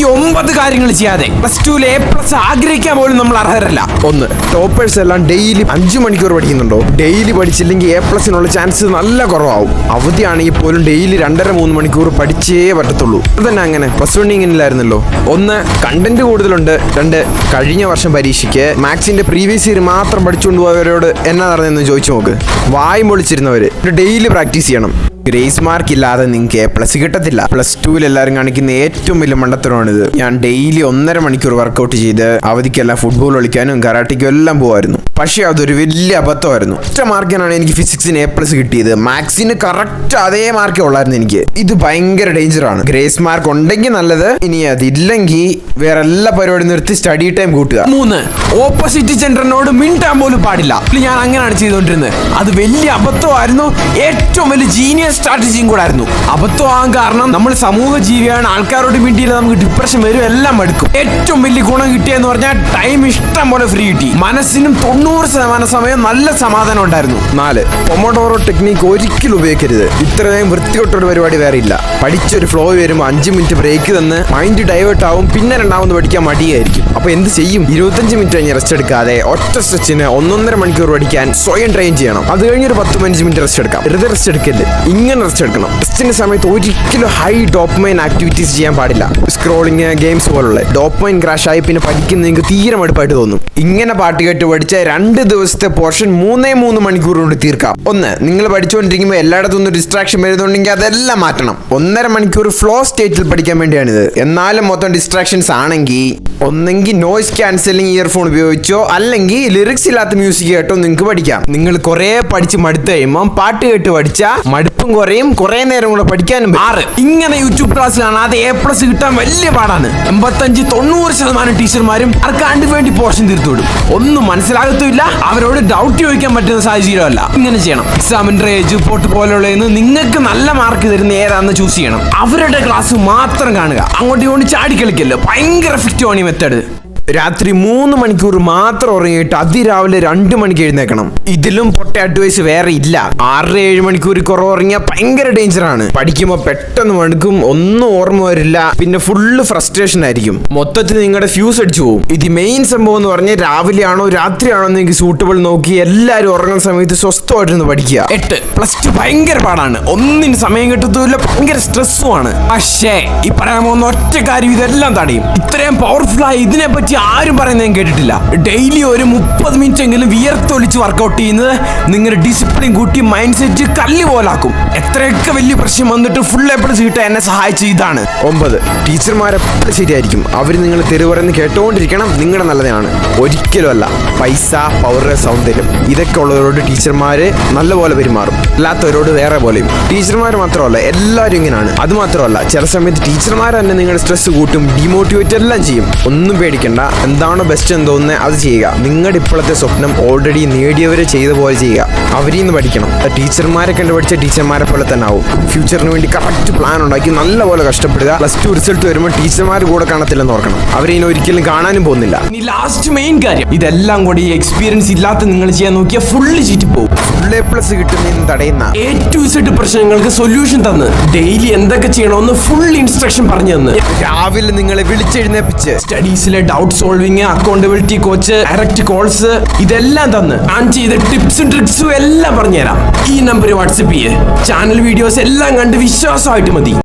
9 കാര്യങ്ങൾ ചെയ്യാതെ +2 A+ ആഗ്രഹിക്കാൻ പോലും നമ്മൾ അർഹരല്ല. 1. ടോപ്പേഴ്സ് എല്ലാം ഡെയിലി 5 മണിക്കൂർ പഠിക്കുന്നുണ്ടോ? ഡെയിലി പഠിച്ചില്ലെങ്കിൽ A+നുള്ള ചാൻസ് നല്ല കുറവാകും. അവധിയാണെങ്കിൽ പോലും ഡെയിലി 2.5-3 മണിക്കൂർ പഠിച്ചേ പറ്റത്തുള്ളൂ. അത് തന്നെ അങ്ങനെ +1 ഇങ്ങനെയില്ലായിരുന്നല്ലോ. 1. കണ്ടന്റ് കൂടുതലുണ്ട്. 2. കഴിഞ്ഞ വർഷം പരീക്ഷയ്ക്ക് മാത്സിന്റെ പ്രീവിയസ് ഇയർ മാത്രം പഠിച്ചുകൊണ്ട് പോയവരോട് എന്നാ നടന്നതെന്ന് ചോദിച്ചു നോക്ക്. വായും പൊളിച്ചിരുന്നവര് ഡെയിലി പ്രാക്ടീസ് ചെയ്യണം. ഗ്രേസ് മാർക്ക് ഇല്ലാതെ നിങ്ങൾക്ക് A+ കിട്ടത്തില്ല. +2 എല്ലാവരും കാണിക്കുന്ന ഏറ്റവും വലിയ മണ്ടത്തരമാണിത്. ഞാൻ ഡെയിലി 1.5 മണിക്കൂർ വർക്കൗട്ട് ചെയ്ത് അവധിക്കെല്ലാം ഫുട്ബോൾ കളിക്കാനും കരാട്ടയ്ക്കും എല്ലാം പോകുമായിരുന്നു. പക്ഷേ അതൊരു വലിയ അബദ്ധമായിരുന്നു. ഒറ്റ മാർക്കിനാണ് എനിക്ക് ഫിസിക്സിന് A+ കിട്ടിയത്. മാത്സിന് കറക്റ്റ് അതേ മാർക്കേ ഉള്ളായിരുന്നു എനിക്ക്. ഇത് ഭയങ്കര ഡേഞ്ചറാണ്. ഗ്രേസ് മാർക്ക് ഉണ്ടെങ്കിൽ നല്ലത്, ഇനി അതില്ലെങ്കിൽ വേറെ എല്ലാ പരിപാടി നിർത്തി സ്റ്റഡി ടൈം കൂട്ടുക. 3. ഓപ്പോസിറ്റ് ജെൻഡറിനോട് മിണ്ടാൻ പോലും പാടില്ല. ഞാൻ അങ്ങനെയാണ് ചെയ്തുകൊണ്ടിരുന്നത്. അത് വലിയ അബദ്ധമായിരുന്നു. ഏറ്റവും വലിയ ജീനിയസ് സ്ട്രാറ്റജിയും കൂടെ ആയിരുന്നു. അബദ്ധമാകാൻ കാരണം നമ്മൾ സമൂഹ ജീവിയാണ്. ആൾക്കാരോട് മിണ്ടിയില്ല, നമുക്ക് ഡിപ്രഷൻ വരും, എല്ലാം എടുക്കും. ഏറ്റവും വലിയ ഗുണം കിട്ടിയെന്ന് പറഞ്ഞാൽ ടൈം ഇഷ്ടം പോലെ ഫ്രീ കിട്ടി. മനസ്സിനും 90% സമയം നല്ല സമാധാനം ഉണ്ടായിരുന്നു. 4. പൊമോഡോറോ ടെക്നിക്ക് ഒരിക്കലും ഉപയോഗിക്കരുത്. ഇത്രയും വൃത്തികെട്ടൊരു പരിപാടി വേറെ ഇല്ല. പഠിച്ചൊരു ഫ്ലോ വരുമ്പോൾ 5 മിനിറ്റ് ബ്രേക്ക് തന്ന് മൈൻഡ് ഡൈവേർട്ട് ആവും. പിന്നെ രണ്ടാമത് പഠിക്കാൻ മടിയായിരിക്കും. അപ്പൊ എന്ത് ചെയ്യും? 25 മിനിറ്റ് കഴിഞ്ഞ് റെസ്റ്റ് എടുക്കാതെ ഒറ്റ സ്ട്രെച്ചിന് 1.5 മണിക്കൂർ പഠിക്കാൻ സ്വയം ട്രെയിൻ ചെയ്യണം. അത് കഴിഞ്ഞൊരു 10-15 മിനിറ്റ് റെസ്റ്റ് എടുക്കാം. വെറുതെ റെസ്റ്റ് എടുക്കരുത്, ഇങ്ങനെ റെസ്റ്റ് എടുക്കണം. റെസ്റ്റിന്റെ സമയത്ത് ഒരിക്കലും ഹൈ ഡോപ്പമൈൻ ആക്ടിവിറ്റീസ് ചെയ്യാൻ പാടില്ല. സ്ക്രോളിങ്, ഗെയിംസ് പോലുള്ള ഡോപ്പമൈൻ ക്രാഷ് ആയി പിന്നെ പഠിക്കുന്ന നിങ്ങൾക്ക് തീരെ മടുപ്പായിട്ട് തോന്നും. ഇങ്ങനെ പാട്ട് കേട്ട് പഠിച്ച 2 ദിവസത്തെ പോർഷൻ 3 മണിക്കൂർ കൊണ്ട് തീർക്കാം. 1. നിങ്ങൾ പഠിച്ചുകൊണ്ടിരിക്കുമ്പോൾ എല്ലായിടത്തും ഒന്ന് ഡിസ്ട്രാക്ഷൻ വരുന്നുണ്ടെങ്കിൽ അതെല്ലാം മാറ്റണം. 1.5 മണിക്കൂർ ഫ്ലോ സ്റ്റേറ്റിൽ പഠിക്കാൻ വേണ്ടിയാണിത്. എന്നാലും മൊത്തം ഡിസ്ട്രാക്ഷൻസ് ആണെങ്കിൽ ഒന്നെങ്കിൽ നോയ്സ് ക്യാൻസലിംഗ് ഇയർഫോൺ ഉപയോഗിച്ചോ അല്ലെങ്കിൽ ലിറിക്സ് ഇല്ലാത്ത മ്യൂസിക് കേട്ടോ നിങ്ങൾക്ക് പഠിക്കാം. നിങ്ങൾ കുറെ പഠിച്ച് മടുത്ത് കഴിയുമ്പോൾ പാട്ട് കേട്ട് പഠിച്ചാൽ മടുപ്പും കുറയും, കുറെ നേരം കൂടെ പഠിക്കാനും. 6. ഇങ്ങനെ യൂട്യൂബ് ക്ലാസ് കാണാതെ A+ കിട്ടാൻ വലിയ പാടാണ്. 85-90% ടീച്ചർമാരും ആർക്കാണ്ട് വേണ്ടി പോർഷൻ തീർത്തുവിടും. ഒന്നും മനസ്സിലാകത്തുമില്ല. അവരോട് ഡൗട്ട് ചോദിക്കാൻ പറ്റുന്ന സാഹചര്യമല്ല. ഇങ്ങനെ ചെയ്യണം. എക്സാമിന്റെ ഏജ് പോർട്ട് പോലുള്ളതെന്ന് നിങ്ങൾക്ക് നല്ല മാർക്ക് തരുന്ന ഏതാണെന്ന് ചൂസ് ചെയ്യണം. അവരുടെ ക്ലാസ് മാത്രം കാണുക. അങ്ങോട്ടും ഇങ്ങോട്ടും ചാടിക്കളിക്കല്ലോ. ഭയങ്കര എഫക്റ്റീവ് ആണ് ഈ മെത്തേഡ്. രാത്രി 3 മണിക്കൂർ മാത്രം ഉറങ്ങിയിട്ട് അതിരാവിലെ 2 മണിക്ക് എഴുന്നേക്കണം. ഇതിലും പൊട്ട അഡ്വൈസ് വേറെ ഇല്ല. 6-7 മണിക്കൂർ കുറവ് ഉറങ്ങിയാൽ ഭയങ്കര ഡേഞ്ചറാണ്. പഠിക്കുമ്പോൾ പെട്ടെന്ന് മടുക്കും, ഒന്നും ഓർമ്മ വരില്ല, പിന്നെ ഫുള്ള് ഫ്രസ്ട്രേഷൻ ആയിരിക്കും. മൊത്തത്തിൽ നിങ്ങളുടെ ഫ്യൂസ് അടിച്ചു പോകും. ഇത് മെയിൻ സംഭവം എന്ന് പറഞ്ഞാൽ രാവിലെ ആണോ രാത്രിയാണോ നിങ്ങൾക്ക് സൂട്ടബിൾ നോക്കി എല്ലാവരും ഉറങ്ങുന്ന സമയത്ത് സ്വസ്ഥമായിട്ടൊന്ന് പഠിക്കുക. 8. +2 ഭയങ്കര പാടാണ്. ഒന്നിന് സമയം കിട്ടത്തുമില്ല, ഭയങ്കര സ്ട്രെസ്സുമാണ്. പക്ഷേ ഈ പറയാൻ പോകുന്ന ഒറ്റ കാര്യം ഇതെല്ലാം തടയും. ഇത്രയും പവർഫുൾ ആയി ഇതിനെപ്പറ്റി ആരും പറയുന്നത് ഞാൻ കേട്ടിട്ടില്ല. ഡെയിലി ഒരു 30 മിനിറ്റ് എങ്കിലും വിയർത്തൊലിച്ച് വർക്കൗട്ട് ചെയ്യുന്നത് നിങ്ങളുടെ ഡിസിപ്ലിൻ കൂട്ടി മൈൻഡ് സെറ്റ് കല്ല് പോലാക്കും. എത്രയൊക്കെ വലിയ പ്രശ്നം വന്നിട്ട് ഫുൾ A+ കിട്ടാൻ എന്നെ സഹായിച്ച ഇതാണ്. 9. ടീച്ചർമാരെപ്പോഴും ശരിയായിരിക്കും. അവർ നിങ്ങൾ തെറി പറയുന്നത് കേട്ടോണ്ടിരിക്കണം. നിങ്ങളുടെ നല്ലതാണ്, ഒരിക്കലും അല്ല. പൈസ, പവർ, സൗന്ദര്യം ഇതൊക്കെ ഉള്ളവരോട് ടീച്ചർമാര് നല്ലപോലെ പെരുമാറും, അല്ലാത്തവരോട് വേറെ പോലെയും. ടീച്ചർമാർ മാത്രമല്ല, എല്ലാവരും ഇങ്ങനെയാണ്. അത് മാത്രമല്ല, ചില സമയത്ത് ടീച്ചർമാർ തന്നെ നിങ്ങളുടെ സ്ട്രെസ് കൂട്ടും, ഡിമോട്ടിവേറ്റ് എല്ലാം ചെയ്യും. ഒന്നും പേടിക്കണ്ട. എന്താണോ ബെസ്റ്റ് എന്ന് തോന്നുന്നത് അത് ചെയ്യുക. നിങ്ങളുടെ ഇപ്പോഴത്തെ സ്വപ്നം ഓൾറെഡി നേടിയവരെ ചെയ്ത പോലെ ചെയ്യുക. അവരിൽ നിന്ന് പഠിക്കണം. ടീച്ചർമാരെ കണ്ട് പഠിച്ച ടീച്ചർമാരെ പോലെ തന്നെ ആവും. ഫ്യൂച്ചറിന് വേണ്ടി കറക്റ്റ് പ്ലാൻ ഉണ്ടാക്കി നല്ലപോലെ കഷ്ടപ്പെടുക. +2 റിസൾട്ട് വരുമ്പോൾ ടീച്ചർമാർ കൂടെ കാണത്തില്ലെന്ന് ഓർക്കണം. അവരിനി ഒരിക്കലും കാണാനും പോകുന്നില്ല. ഇനി ലാസ്റ്റ് മെയിൻ കാര്യം, ഇതെല്ലാം കൂടി എക്സ്പീരിയൻസ് ഇല്ലാത്ത നിങ്ങൾ ചെയ്യാൻ നോക്കിയാൽ ഫുള്ള് ചീറ്റി പോകും. ഫുൾ A+ കിട്ടുന്നതിന് തടയുന്ന A-Z പ്രശ്നങ്ങൾക്ക് സൊല്യൂഷൻ തന്ന് ഡെയിലി എന്തൊക്കെ ചെയ്യണമെന്ന് ഫുൾ ഇൻസ്ട്രക്ഷൻ പറഞ്ഞു തന്ന് രാവിലെ നിങ്ങളെ വിളിച്ചെഴുന്നേപ്പിച്ച് സ്റ്റഡീസിലെ doubt solving, accountability coach, direct calls ഇതെല്ലാം തന്ന് ഞാൻ ചെയ്ത ടിപ്സും ട്രിക്സും എല്ലാം പറഞ്ഞുതരാം. ഈ നമ്പർ വാട്സപ്പ് ചെയ്യേ. ചാനൽ വീഡിയോസ് എല്ലാം കണ്ട് വിശ്വാസമായിട്ട് മതി.